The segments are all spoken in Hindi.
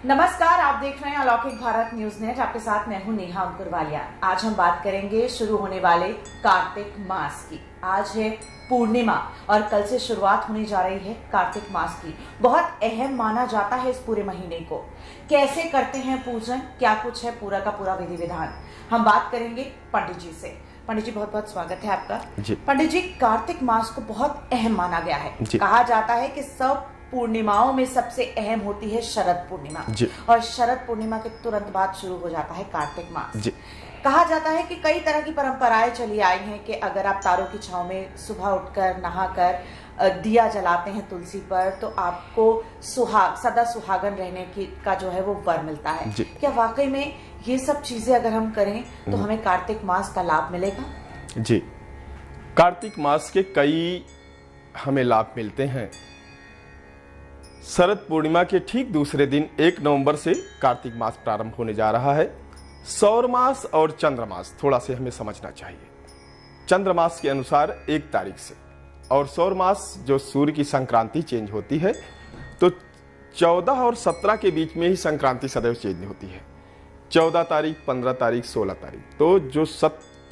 नमस्कार, आप देख रहे हैं अलौकिक भारत न्यूज नेट। आपके साथ मैं हूं नेहा अंकुरवालिया। आज हम बात करेंगे शुरू होने वाले कार्तिक मास की। आज है पूर्णिमा और कल से शुरुआत होने जा रही है कार्तिक मास की। बहुत अहम माना जाता है इस पूरे महीने को। कैसे करते हैं पूजन, क्या कुछ है पूरा का पूरा विधि विधान, हम बात करेंगे पंडित जी से। पंडित जी, बहुत बहुत स्वागत है आपका। पंडित जी, कार्तिक मास को बहुत अहम माना गया है। कहा जाता है कि सब पूर्णिमाओं में सबसे अहम होती है शरद पूर्णिमा, और शरद पूर्णिमा के तुरंत बाद शुरू हो जाता है कार्तिक मास। कहा जाता है कि कई तरह की परंपराएं चली आई हैं कि अगर आप तारों की छांव में सुबह उठकर नहाकर दिया जलाते हैं तुलसी पर, तो आपको सदा सुहागन रहने की का जो है वो वर मिलता है। क्या वाकई में ये सब चीजें अगर हम करें तो हमें कार्तिक मास का लाभ मिलेगा? जी, कार्तिक मास के कई हमें लाभ मिलते हैं। शरद पूर्णिमा के ठीक दूसरे दिन 1 नवंबर से कार्तिक मास प्रारंभ होने जा रहा है। सौर मास और चंद्रमास थोड़ा से हमें समझना चाहिए। चंद्रमास के अनुसार 1 तारीख से, और सौर मास जो सूर्य की संक्रांति चेंज होती है, तो 14 और 17 के बीच में ही संक्रांति सदैव चेंज होती है। 14 तारीख, 15 तारीख, 16 तारीख, तो जो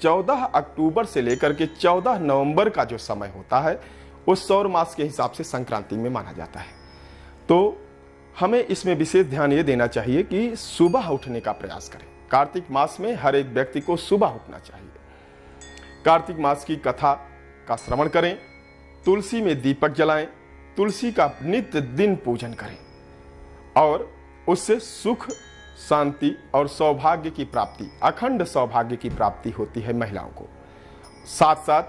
14 अक्टूबर से लेकर के 14 नवंबर का जो समय होता है, उस सौर मास के हिसाब से संक्रांति में माना जाता है। तो हमें इसमें विशेष ध्यान ये देना चाहिए कि सुबह उठने का प्रयास करें। कार्तिक मास में हर एक व्यक्ति को सुबह उठना चाहिए। कार्तिक मास की कथा का श्रवण करें, तुलसी में दीपक जलाएं, तुलसी का नित्य दिन पूजन करें, और उससे सुख, शांति और सौभाग्य की प्राप्ति, अखंड सौभाग्य की प्राप्ति होती है महिलाओं को। साथ साथ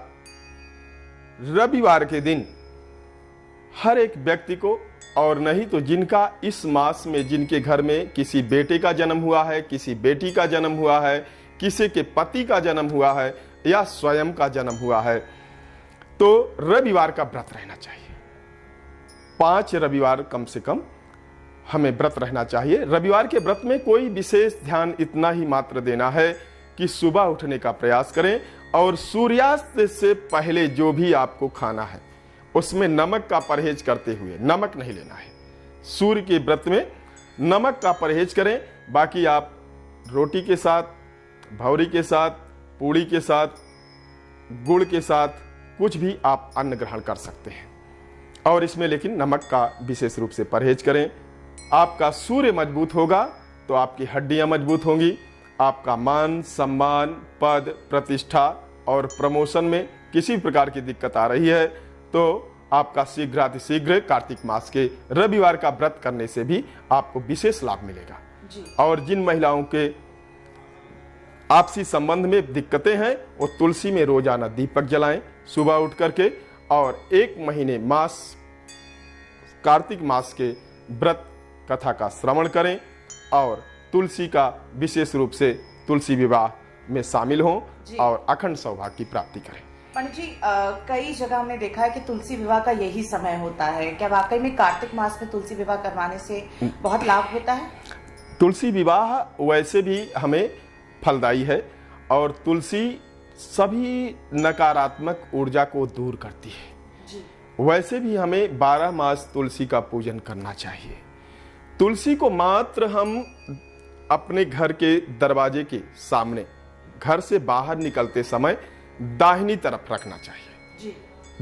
रविवार के दिन हर एक व्यक्ति को, और नहीं तो जिनका इस मास में, जिनके घर में किसी बेटे का जन्म हुआ है, किसी बेटी का जन्म हुआ है, किसी के पति का जन्म हुआ है या स्वयं का जन्म हुआ है, तो रविवार का व्रत रहना चाहिए। 5 रविवार कम से कम हमें व्रत रहना चाहिए। रविवार के व्रत में कोई विशेष ध्यान इतना ही मात्र देना है कि सुबह उठने का प्रयास करें, और सूर्यास्त से पहले जो भी आपको खाना है उसमें नमक का परहेज करते हुए, नमक नहीं लेना है। सूर्य के व्रत में नमक का परहेज करें। बाकी आप रोटी के साथ, भौरी के साथ, पूड़ी के साथ, गुड़ के साथ कुछ भी आप अन्न ग्रहण कर सकते हैं, और इसमें लेकिन नमक का विशेष रूप से परहेज करें। आपका सूर्य मजबूत होगा तो आपकी हड्डियां मजबूत होंगी। आपका मान, सम्मान, पद, प्रतिष्ठा और प्रमोशन में किसी प्रकार की दिक्कत आ रही है तो आपका शीघ्रातिशीघ्र कार्तिक मास के रविवार का व्रत करने से भी आपको विशेष लाभ मिलेगा। और जिन महिलाओं के आपसी संबंध में दिक्कतें हैं, वो तुलसी में रोजाना दीपक जलाएं सुबह उठ करके, और 1 महीने मास कार्तिक मास के व्रत कथा का श्रवण करें, और तुलसी का विशेष रूप से तुलसी विवाह में शामिल हों और अखंड सौभाग्य की प्राप्ति करें। पंडित जी, कई जगह हमने देखा है कि तुलसी विवाह का यही समय होता है। क्या वाकई में कार्तिक मास में तुलसी विवाह करवाने से बहुत लाभ होता है? तुलसी विवाह वैसे भी हमें फलदायी है, और तुलसी सभी नकारात्मक ऊर्जा को दूर करती है। वैसे भी हमें 12 मास तुलसी का पूजन करना चाहिए। तुलसी को मात्र हम अपने घर के दरवाजे के सामने, घर से बाहर निकलते समय दाहिनी तरफ रखना चाहिए,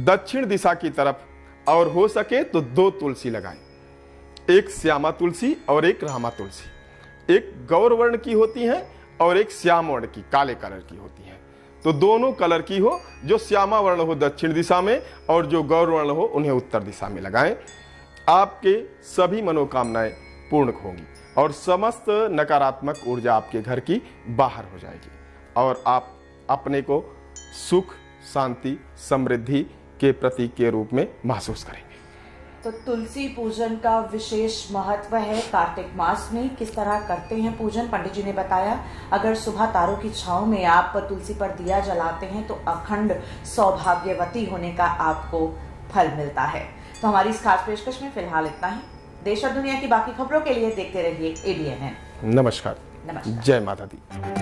दक्षिण दिशा की तरफ, और हो सके तो 2 तुलसी लगाएं। एक श्यामा तुलसी और एक रामा तुलसी। एक गौर वर्ण की होती है और एक श्याम वर्ण की, काले कलर की होती है। तो दोनों कलर की हो, जो श्यामा वर्ण हो दक्षिण दिशा में और जो गौर वर्ण हो उन्हें उत्तर दिशा में लगाएं। आपके सभी मनोकामनाएं पूर्ण होंगी और समस्त नकारात्मक ऊर्जा आपके घर की बाहर हो जाएगी, और आप अपने को सुख, शांति, समृद्धि के प्रतीक के रूप में महसूस करेंगे। तो तुलसी पूजन का विशेष महत्व है कार्तिक मास में। किस तरह करते हैं पूजन, पंडित जी ने बताया। अगर सुबह तारों की छांव में आप तुलसी पर दिया जलाते हैं तो अखंड सौभाग्यवती होने का आपको फल मिलता है। तो हमारी इस खास पेशकश में फिलहाल इतना ही। देश और दुनिया की बाकी खबरों के लिए देखते रहिए ABNN। नमस्कार। नमस्कार। जय माता दी।